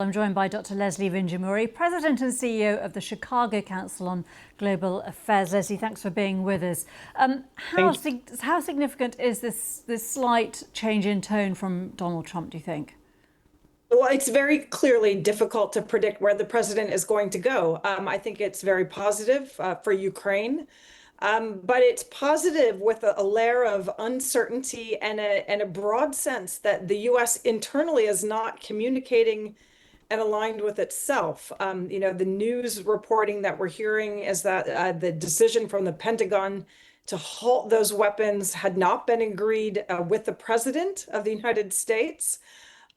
I'm joined by Dr. Leslie Vinjamuri, President and CEO of the Chicago Council on Global Affairs. Leslie, thanks for being with us. How significant is this slight change in tone from Donald Trump, do you think? Well, it's very clearly difficult to predict where the president is going to go. I think it's very positive for Ukraine, but it's positive with a layer of uncertainty and a broad sense that the U.S. internally is not communicating and aligned with itself. The news reporting that we're hearing is that the decision from the Pentagon to halt those weapons had not been agreed with the president of the United States,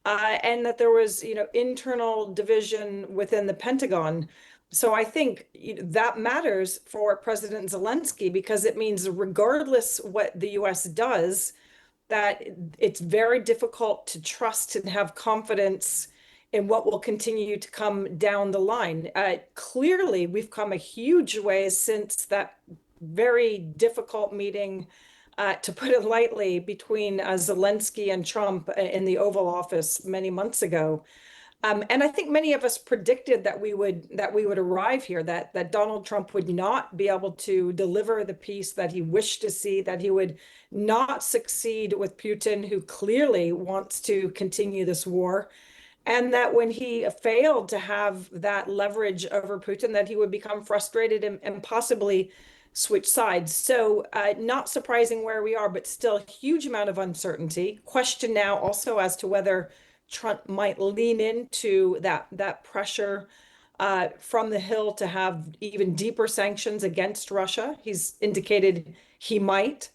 and that there was, internal division within the Pentagon. So I think that matters for President Zelenskyy, because it means regardless what the U.S. does, that it's very difficult to trust and have confidence in what will continue to come down the line. Clearly, we've come a huge way since that very difficult meeting, to put it lightly, between Zelenskyy and Trump in the Oval Office many months ago. And I think many of us predicted that we would arrive here, that Donald Trump would not be able to deliver the peace that he wished to see, that he would not succeed with Putin, who clearly wants to continue this war, and that when he failed to have that leverage over Putin, that he would become frustrated and possibly switch sides. So not surprising where we are, but still a huge amount of uncertainty. Question now also as to whether Trump might lean into that pressure from the Hill to have even deeper sanctions against Russia. He's indicated he might.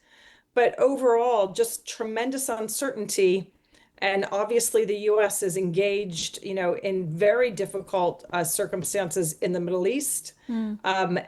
But overall, just tremendous uncertainty. And obviously, the U.S. is engaged, in very difficult circumstances in the Middle East. But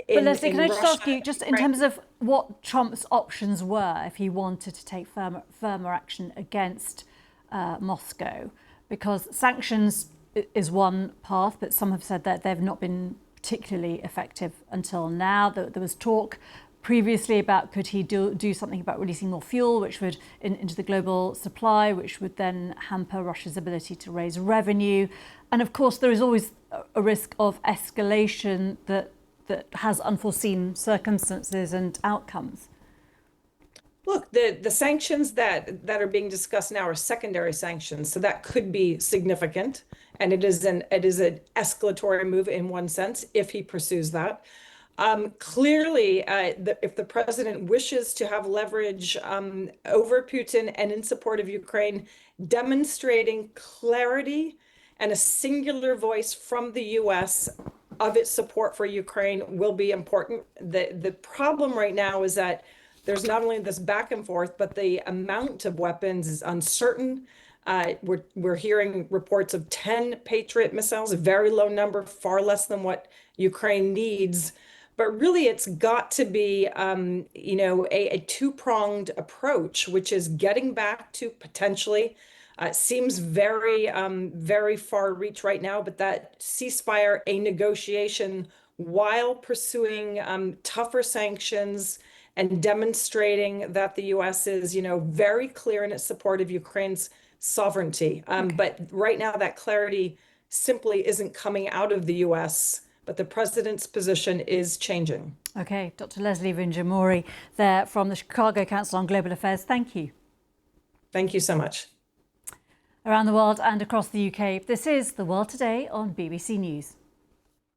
Leslie, can I just ask you, just in terms of what Trump's options were if he wanted to take firmer action against Moscow? Because sanctions is one path, but some have said that they've not been particularly effective until now. There was talk previously about could he do something about releasing more fuel, which would into the global supply, which would then hamper Russia's ability to raise revenue. And of course, there is always a risk of escalation that has unforeseen circumstances and outcomes. Look, the sanctions that are being discussed now are secondary sanctions, so that could be significant, and it is an escalatory move in one sense if he pursues that. Clearly, if the president wishes to have leverage over Putin and in support of Ukraine, demonstrating clarity and a singular voice from the U.S. of its support for Ukraine will be important. The problem right now is that there's not only this back and forth, but the amount of weapons is uncertain. We're hearing reports of 10 Patriot missiles, a very low number, far less than what Ukraine needs. But really, it's got to be, a two-pronged approach, which is getting back to potentially, seems very, very far reach right now, but that ceasefire, a negotiation while pursuing tougher sanctions and demonstrating that the U.S. is, very clear in its support of Ukraine's sovereignty. But right now, that clarity simply isn't coming out of the U.S., but the president's position is changing. Okay, Dr. Leslie Vinjamuri there from the Chicago Council on Global Affairs. Thank you. Thank you so much. Around the world and across the UK, this is The World Today on BBC News.